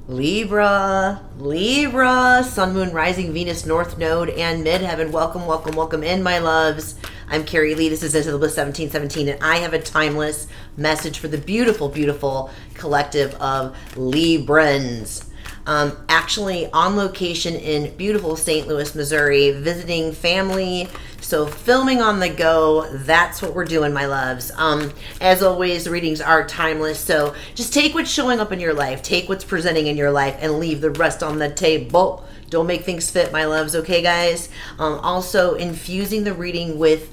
Libra, Sun, Moon, Rising, Venus, North Node, and Midheaven. Welcome, welcome, welcome in, my loves. I'm Carey Lee. This is Into the Bliss 1717, and I have a timeless message for the beautiful, beautiful collective of Librans. Actually on location in beautiful St. Louis, Missouri, visiting family. So filming on the go, that's what we're doing, my loves. As always, the readings are timeless. So just take what's showing up in your life, take what's presenting in your life, and leave the rest on the table. Don't make things fit, my loves. Okay, guys? Also, infusing the reading with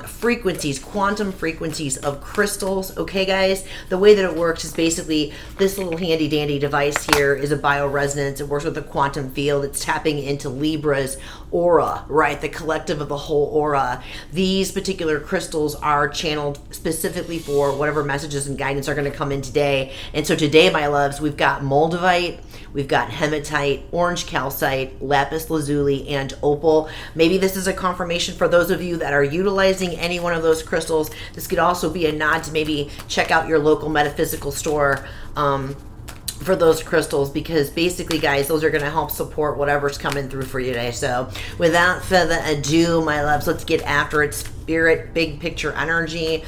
frequencies, quantum frequencies of crystals. Okay, guys? The way that it works is basically this little handy dandy device here is a bioresonance. It works with the quantum field. It's tapping into Libra's aura, right? The collective of the whole aura. These particular crystals are channeled specifically for whatever messages and guidance are going to come in today. And so today, my loves, we've got Moldavite, we've got Hematite, orange Calcite, Lapis Lazuli, and Opal. Maybe this is a confirmation for those of you that are utilizing any one of those crystals. This could also be a nod to maybe check out your local metaphysical store for those crystals, because basically, guys, those are going to help support whatever's coming through for you today. So without further ado, my loves, let's get after it. Spirit, big picture energy,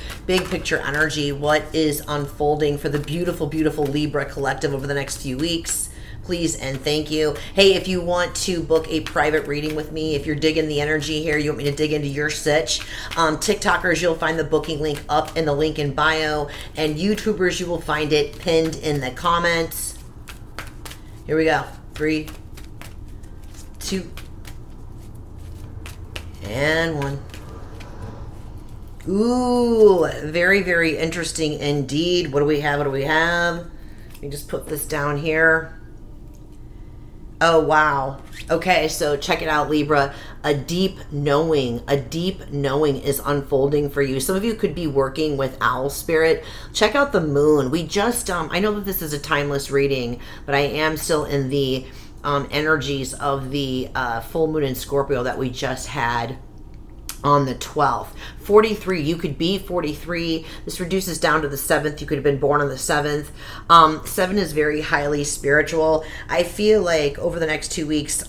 what is unfolding for the beautiful, beautiful Libra collective over the next few weeks? Please and thank you. Hey, if you want to book a private reading with me, if you're digging the energy here, you want me to dig into your sitch, TikTokers, you'll find the booking link up in the link in bio, and YouTubers, you will find it pinned in the comments. Here we go. 3, 2, and 1. Ooh, very, very interesting indeed. What do we have? What do we have? Let me just put this down here. Oh, wow. Okay, so check it out, Libra. A deep knowing is unfolding for you. Some of you could be working with owl spirit. Check out the moon. We just, I know that this is a timeless reading, but I am still in the energies of the full moon in Scorpio that we just had on the 12th. 43, you could be 43. This reduces down to the 7th. You could have been born on the 7th. 7 is very highly spiritual. I feel like over the next 2 weeks,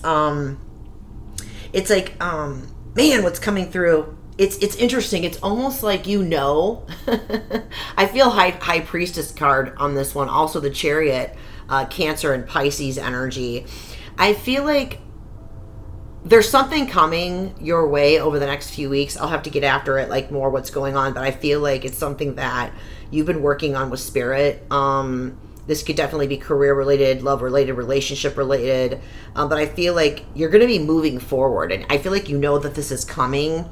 it's like, man, what's coming through. It's interesting. It's almost like, I feel high priestess card on this one. Also the chariot, Cancer and Pisces energy. I feel like there's something coming your way over the next few weeks. I'll have to get after it, like more what's going on, but I feel like it's something that you've been working on with spirit. This could definitely be career related, love related, relationship related, but I feel like you're going to be moving forward, and I feel like you know that this is coming.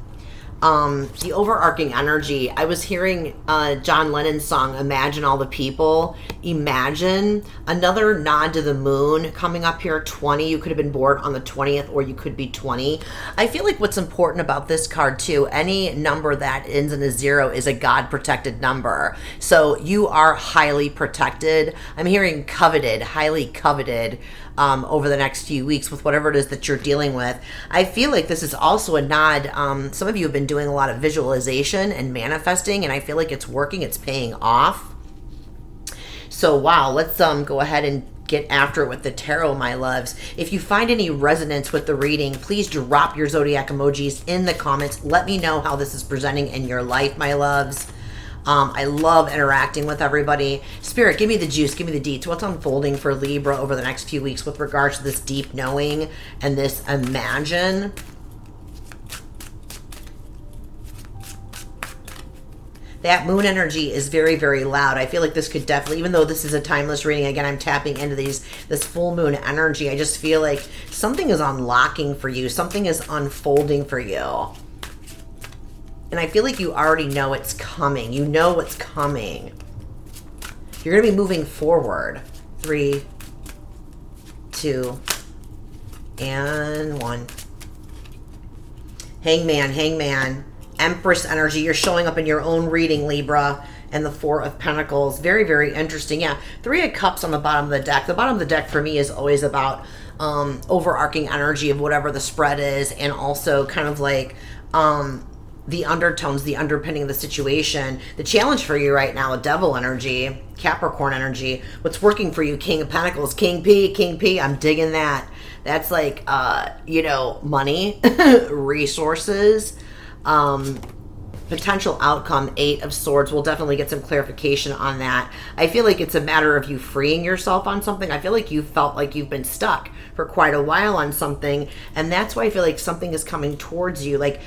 The overarching energy, I was hearing John Lennon's song, Imagine All the People. Imagine, another nod to the moon coming up here. 20, you could have been born on the 20th, or you could be 20. I feel like what's important about this card too, any number that ends in a 0 is a God protected number. So you are highly protected. I'm hearing coveted, highly coveted, over the next few weeks with whatever it is that you're dealing with. I feel like this is also a nod. Some of you have been doing a lot of visualization and manifesting, and I feel like it's working. It's paying off. So, wow, let's go ahead and get after it with the tarot, my loves. If you find any resonance with the reading, please drop your Zodiac emojis in the comments. Let me know how this is presenting in your life, my loves. I love interacting with everybody. Spirit, give me the juice, give me the deets. What's unfolding for Libra over the next few weeks with regards to this deep knowing and this imagine? That moon energy is very, very loud. I feel like this could definitely, even though this is a timeless reading, again, I'm tapping into this full moon energy. I just feel like something is unlocking for you. Something is unfolding for you. And I feel like you already know it's coming. You know what's coming. You're going to be moving forward. 3, 2, and 1. Hangman. Empress energy. You're showing up in your own reading, Libra. And the 4 of Pentacles. Very, very interesting. Yeah. 3 of Cups on the bottom of the deck. The bottom of the deck for me is always about overarching energy of whatever the spread is. And also kind of like the undertones, the underpinning of the situation. The challenge for you right now, Devil energy, Capricorn energy. What's working for you, King of Pentacles, King P. I'm digging that. That's like, you know, money, resources, potential outcome, 8 of Swords. We'll definitely get some clarification on that. I feel like it's a matter of you freeing yourself on something. I feel like you felt like you've been stuck for quite a while on something, and that's why I feel like something is coming towards you. Like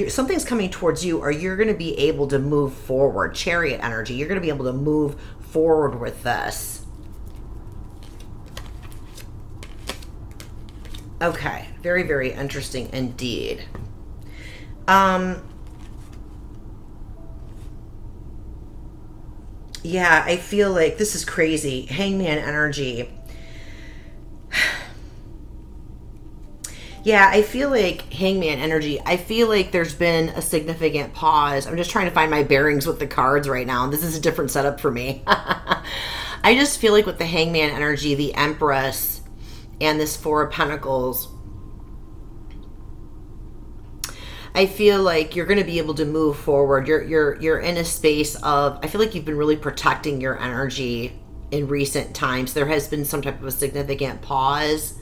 something's coming towards you, or you're going to be able to move forward. Chariot energy. You're going to be able to move forward with this. Okay, very, very interesting indeed. Yeah, I feel like this is crazy. Hangman energy. Yeah, I feel like Hangman energy. I feel like there's been a significant pause. I'm just trying to find my bearings with the cards right now. This is a different setup for me. I just feel like with the Hangman energy, the Empress, and this 4 of Pentacles, I feel like you're going to be able to move forward. You're in a space of, I feel like you've been really protecting your energy in recent times. There has been some type of a significant pause.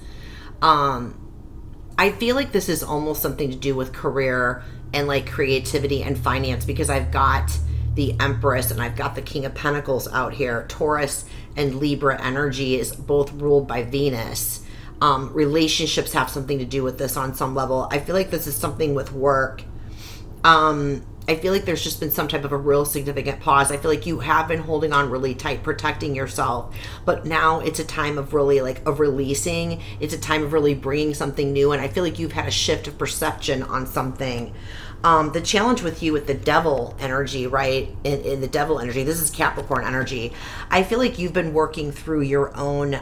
I feel like this is almost something to do with career and like creativity and finance, because I've got the Empress and I've got the King of Pentacles out here. Taurus and Libra energy is both ruled by Venus. Relationships have something to do with this on some level. I feel like this is something with work. I feel like there's just been some type of a real significant pause. I feel like you have been holding on really tight, protecting yourself, but now it's a time of really like of releasing. It's a time of really bringing something new, and I feel like you've had a shift of perception on something. The challenge with you with the Devil energy, right? In the Devil energy, this is Capricorn energy. I feel like you've been working through your own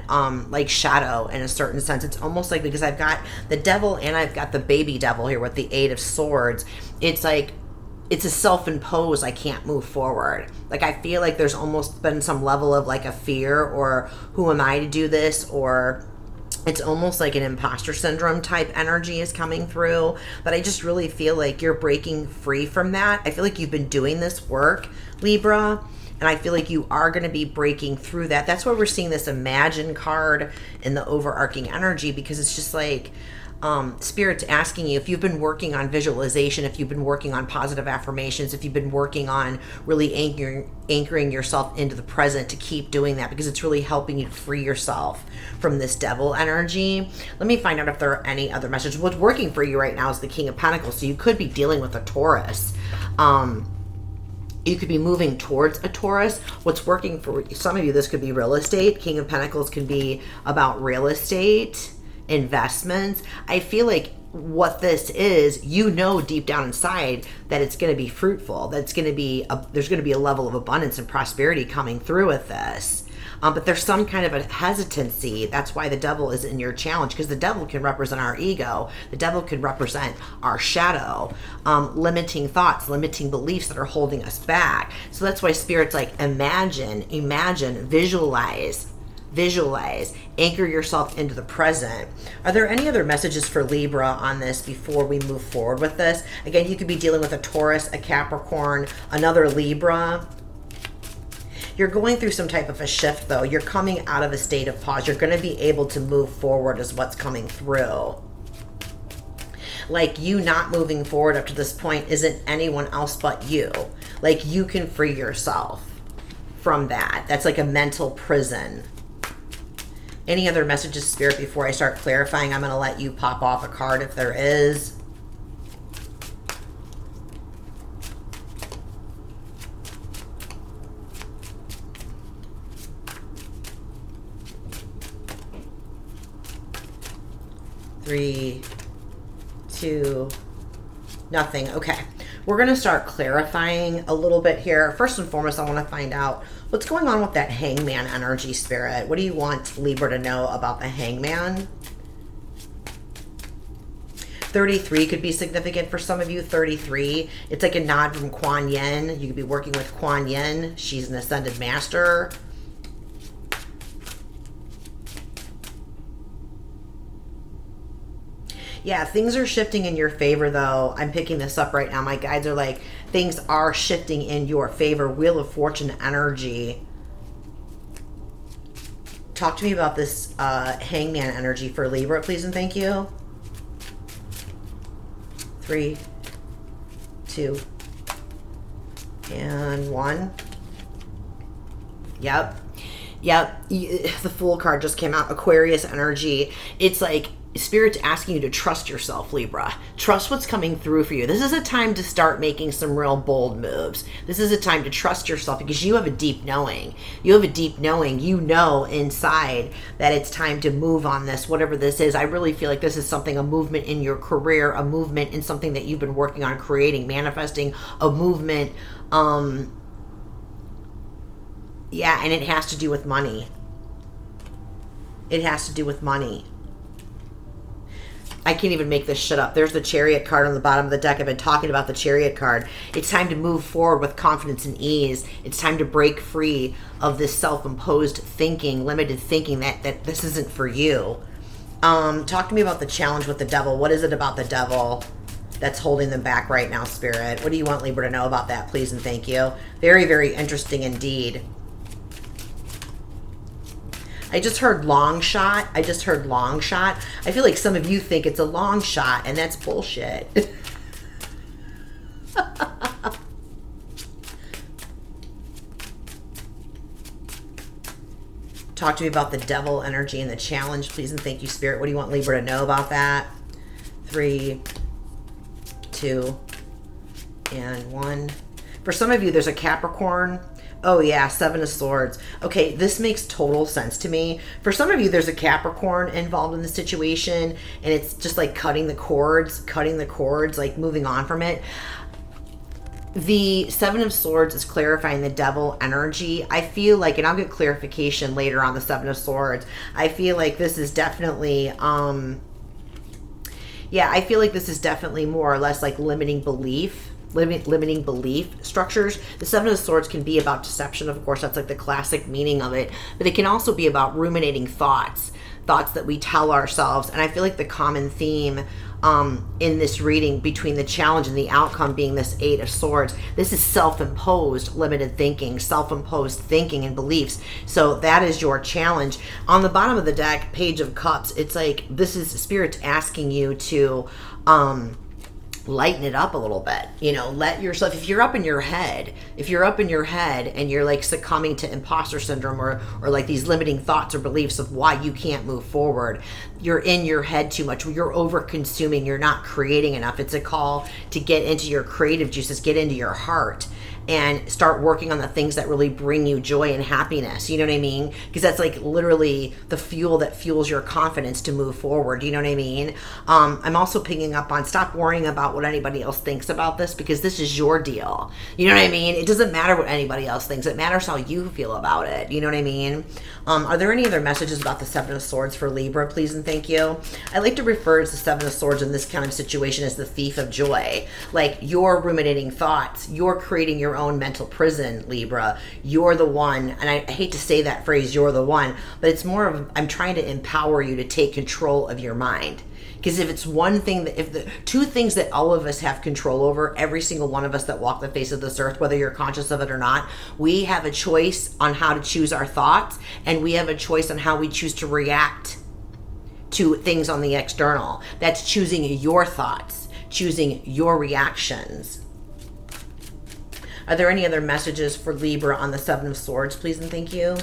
like shadow in a certain sense. It's almost like, because I've got the Devil and I've got the baby devil here with the 8 of Swords. It's like, it's a self-imposed, I can't move forward. Like, I feel like there's almost been some level of like a fear, or who am I to do this? Or it's almost like an imposter syndrome type energy is coming through. But I just really feel like you're breaking free from that. I feel like you've been doing this work, Libra, and I feel like you are going to be breaking through that. That's why we're seeing this Imagine card in the overarching energy, because it's just like, Spirit's asking you, if you've been working on visualization, if you've been working on positive affirmations, if you've been working on really anchoring yourself into the present, to keep doing that, because it's really helping you to free yourself from this Devil energy. Let me find out if there are any other messages. What's working for you right now is the King of Pentacles, so you could be dealing with a Taurus. You could be moving towards a Taurus. What's working for some of you, this could be real estate. King of Pentacles can be about real estate, investments. I feel like what this is, you know deep down inside that it's going to be fruitful, that it's going to be there's going to be a level of abundance and prosperity coming through with this. But there's some kind of a hesitancy. That's why the Devil is in your challenge, because the Devil can represent our ego. The Devil can represent our shadow, limiting thoughts, limiting beliefs that are holding us back. So that's why Spirit's like, imagine, visualize, anchor yourself into the present. Are there any other messages for Libra on this before we move forward with this? Again, you could be dealing with a Taurus, a Capricorn, another Libra. You're going through some type of a shift, though. You're coming out of a state of pause. You're going to be able to move forward is what's coming through. Like, you not moving forward up to this point isn't anyone else but you. Like, you can free yourself from that. That's like a mental prison. Any other messages, Spirit, before I start clarifying? I'm going to let you pop off a card if there is. Three, two, nothing. Okay. We're going to start clarifying a little bit here. First and foremost, I want to find out what's going on with that Hangman energy, Spirit. What do you want Libra to know about the Hangman? 33 could be significant for some of you. 33, it's like a nod from Kuan Yin. You could be working with Kuan Yin. She's an ascended master. Yeah, things are shifting in your favor, though. I'm picking this up right now. My guides are like, things are shifting in your favor. Wheel of Fortune energy. Talk to me about this Hangman energy for Libra, please and thank you. 3, 2, and 1. Yep. The Fool card just came out. Aquarius energy. It's like Spirit's asking you to trust yourself, Libra. Trust what's coming through for you. This is a time to start making some real bold moves. This is a time to trust yourself because you have a deep knowing. You have a deep knowing. You know inside that it's time to move on this, whatever this is. I really feel like this is something, a movement in your career, a movement in something that you've been working on creating, manifesting, a movement. Yeah, and it has to do with money. It has to do with money. I can't even make this shit up. There's the Chariot card on the bottom of the deck. I've been talking about the Chariot card. It's time to move forward with confidence and ease. It's time to break free of this self-imposed thinking, limited thinking that this isn't for you. Talk to me about the challenge with the devil. What is it about the devil that's holding them back right now, Spirit? What do you want Libra to know about that, please and thank you? Very, very interesting indeed. I just heard long shot. I feel like some of you think it's a long shot, and that's bullshit. Talk to me about the devil energy and the challenge, please and thank you, Spirit. What do you want Libra to know about that? 3, 2, and 1. For some of you, there's a Capricorn. Oh yeah, 7 of Swords. Okay, this makes total sense to me. For some of you, there's a Capricorn involved in the situation, and it's just like cutting the cords, like moving on from it. The 7 of Swords is clarifying the devil energy. I feel like, and I'll get clarification later on the 7 of Swords, I feel like this is definitely, I feel like this is definitely more or less like limiting belief structures. The 7 of Swords can be about deception, of course, that's like the classic meaning of it, but it can also be about ruminating thoughts that we tell ourselves. And I feel like the common theme in this reading between the challenge and the outcome being this 8 of Swords, this is self-imposed limited thinking, self-imposed thinking and beliefs. So that is your challenge. On the bottom of the deck, Page of Cups, it's like this is Spirit's asking you to lighten it up a little bit, let yourself, if you're up in your head and you're like succumbing to imposter syndrome or like these limiting thoughts or beliefs of why you can't move forward, you're in your head too much, you're over consuming, you're not creating enough. It's a call to get into your creative juices, get into your heart and start working on the things that really bring you joy and happiness. You know what I mean? Because that's like literally the fuel that fuels your confidence to move forward. You know what I mean? I'm also picking up on stop worrying about what anybody else thinks about this, because this is your deal. You know what I mean? It doesn't matter what anybody else thinks. It matters how you feel about it. You know what I mean? Are there any other messages about the 7 of Swords for Libra, please and thank you? I like to refer to the 7 of Swords in this kind of situation as the thief of joy. Like, you're ruminating thoughts. You're creating your own mental prison, Libra. You're the one, and I hate to say that phrase, you're the one, but it's more of, I'm trying to empower you to take control of your mind. Because if it's one thing that, if the 2 things that all of us have control over, every single one of us that walk the face of this earth, whether you're conscious of it or not, we have a choice on how to choose our thoughts, and we have a choice on how we choose to react to things on the external. That's choosing your thoughts, choosing your reactions. Are there any other messages for Libra on the 7 of Swords, please and thank you?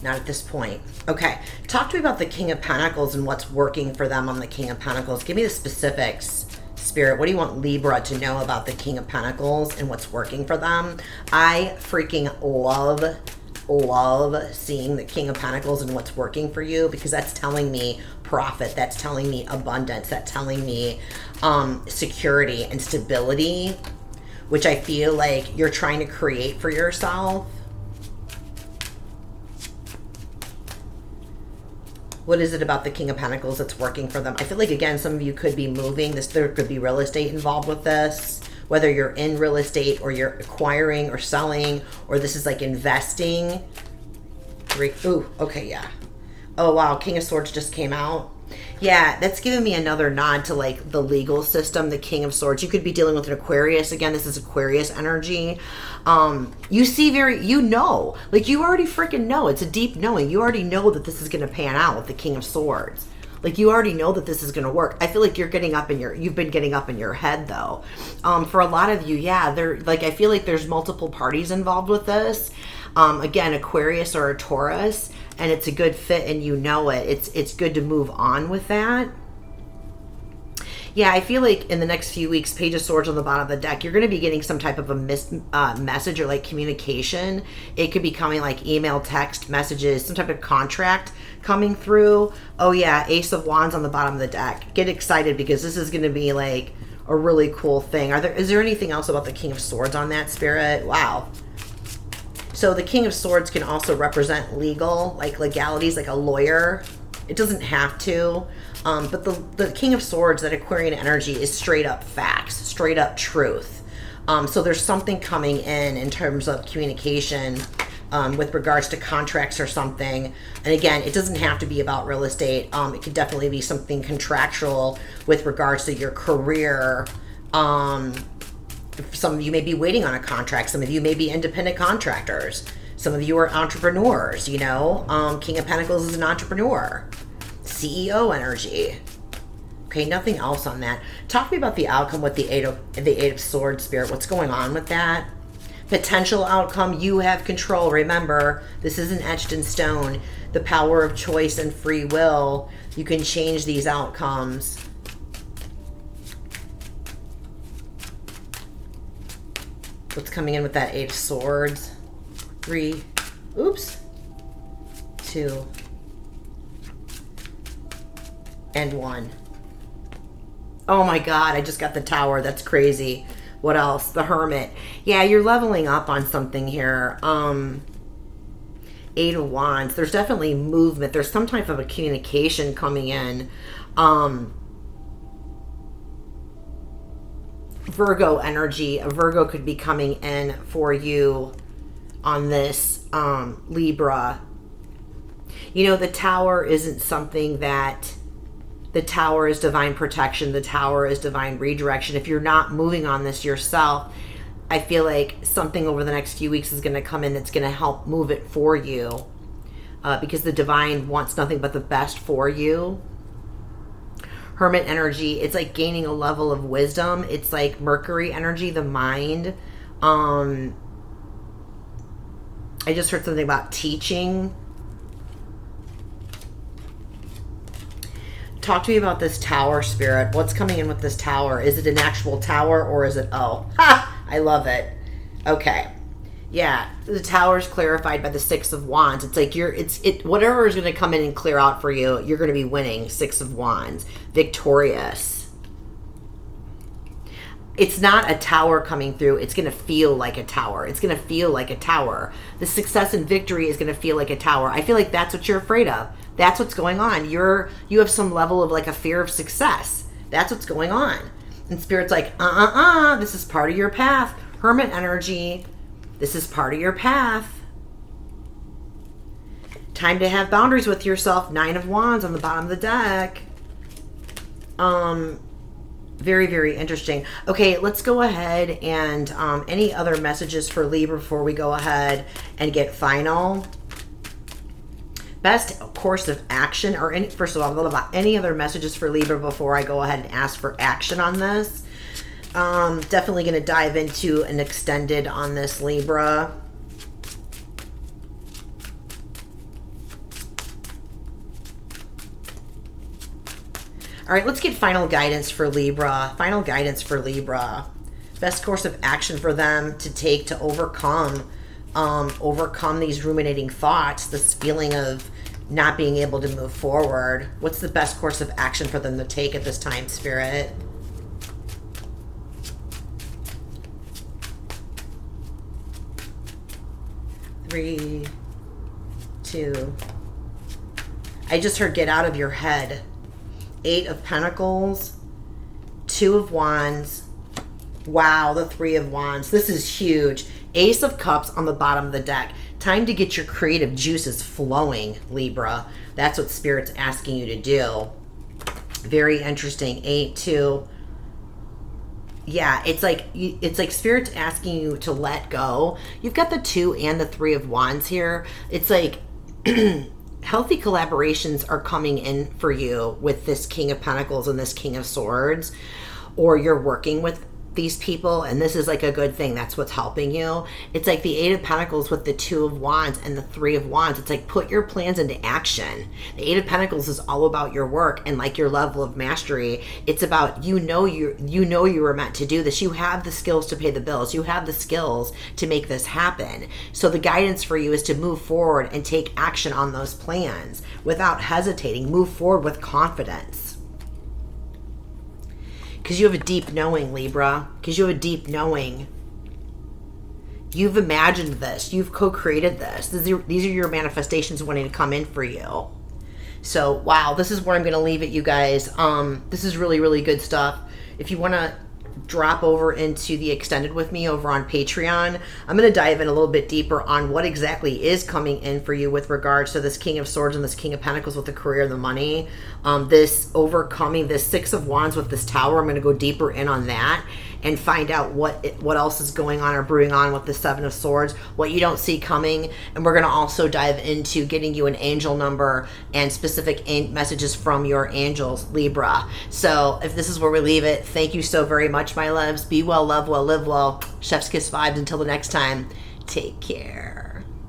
Not at this point. Okay, talk to me about the King of Pentacles and what's working for them on the King of Pentacles. Give me the specifics, Spirit. What do you want Libra to know about the King of Pentacles and what's working for them? I freaking love seeing the King of Pentacles and what's working for you, because that's telling me profit, that's telling me abundance, that's telling me security and stability, which I feel like you're trying to create for yourself. What is it about the King of Pentacles that's working for them? I feel like, again, some of you could be moving. There could be real estate involved with this. whether you're in real estate or you're acquiring or selling, or this is like investing. Ooh, okay, yeah. Oh, wow, King of Swords just came out. Yeah, that's giving me another nod to like the legal system, the King of Swords. You could be dealing with an Aquarius. Again, this is Aquarius energy. You see like you already freaking know. It's a deep knowing. You already know that this is going to pan out with the King of Swords. Like you already know that this is going to work. I feel like you've been getting up in your head though. For a lot of you, yeah, I feel like there's multiple parties involved with this. Again, Aquarius or a Taurus, and it's a good fit and you know it. It's good to move on with that. Yeah, I feel like in the next few weeks, Page of Swords on the bottom of the deck, you're going to be getting some type of a message or like communication. It could be coming like email, text, messages, some type of contract coming through. Oh yeah, Ace of Wands on the bottom of the deck. Get excited because this is going to be like a really cool thing. Is there anything else about the King of Swords on that, Spirit? Wow. So the King of Swords can also represent legal, like legalities, like a lawyer. It doesn't have to. But the King of Swords, that Aquarian energy, is straight up facts, straight up truth. So there's something coming in terms of communication with regards to contracts or something. And again, it doesn't have to be about real estate. It could definitely be something contractual with regards to your career. Some of you may be waiting on a contract. Some of you may be independent contractors. Some of you are entrepreneurs, you know. King of Pentacles is an entrepreneur. CEO energy. Okay, nothing else on that. Talk to me about the outcome with the Eight of Swords, Spirit. What's going on with that? Potential outcome, you have control. Remember, this isn't etched in stone. The power of choice and free will. You can change these outcomes. What's coming in with that Eight of Swords? 3, oops, 2, and 1. Oh my God, I just got the Tower. That's crazy. What else? The Hermit. Yeah, you're leveling up on something here. Eight of Wands. There's definitely movement. There's some type of a communication coming in. Virgo energy. A Virgo could be coming in for you on this, Libra. You know, the Tower isn't something that... The Tower is divine protection. The Tower is divine redirection. If you're not moving on this yourself, I feel like something over the next few weeks is going to come in that's going to help move it for you. Because the divine wants nothing but the best for you. Hermit energy, it's like gaining a level of wisdom. It's like Mercury energy, the mind. I just heard something about teaching. Talk to me about this Tower, Spirit. What's coming in with this Tower? Is it an actual tower or is it... Oh, ha! I love it. Okay. Yeah, the Tower is clarified by the Six of Wands. It's like whatever is going to come in and clear out for you, you're going to be winning. Six of Wands. Victorious. It's not a tower coming through. It's going to feel like a tower. It's going to feel like a tower. The success and victory is going to feel like a tower. I feel like that's what you're afraid of. That's what's going on. You have some level of like a fear of success. That's what's going on. And Spirit's like, this is part of your path. Hermit energy. This is part of your path. Time to have boundaries with yourself. Nine of Wands on the bottom of the deck. Very, very interesting. Okay, let's go ahead and any other messages for Libra before we go ahead and get final. Best course of action, or first of all, any other messages for Libra before I go ahead and ask for action on this. Definitely going to dive into an extended on this, Libra. All right, let's get final guidance for Libra. Final guidance for Libra. Best course of action for them to take to overcome these ruminating thoughts, this feeling of not being able to move forward. What's the best course of action for them to take at this time, Spirit? Three, 2. I just heard get out of your head. 8 of Pentacles, 2 of Wands, Wow, the Three of Wands. This is huge. Ace of Cups on the bottom of the deck. Time to get your creative juices flowing, Libra. That's what Spirit's asking you to do. Very interesting. 8, 2. Yeah, it's like Spirit's asking you to let go. You've got the 2 and the 3 of Wands here. It's like healthy collaborations are coming in for you with this King of Pentacles and this King of Swords, or you're working with these people and this is like a good thing. That's what's helping you. It's like the 8 of Pentacles with the 2 of Wands and the 3 of Wands. It's like put your plans into action. The 8 of Pentacles is all about your work and like your level of mastery. It's about you know you were meant to do this. You have the skills to pay the bills. You have the skills to make this happen. So the guidance for you is to move forward and take action on those plans without hesitating. Move forward with confidence. Because you have a deep knowing, Libra. Because you have a deep knowing. You've imagined this. You've co-created this. These are your manifestations wanting to come in for you. So, wow, this is where I'm going to leave it, you guys. This is really, really good stuff. If you want to drop over into the extended with me over on Patreon, I'm going to dive in a little bit deeper on what exactly is coming in for you with regards to this King of Swords and this King of Pentacles with the career and the money. This overcoming this 6 of Wands with this Tower. I'm going to go deeper in on that and find out what else is going on or brewing on with the 7 of Swords, what you don't see coming. And we're going to also dive into getting you an angel number and specific messages from your angels, Libra. So if this is where we leave it, thank you so very much, my loves. Be well, love well, live well. Chef's Kiss vibes. Until the next time, take care.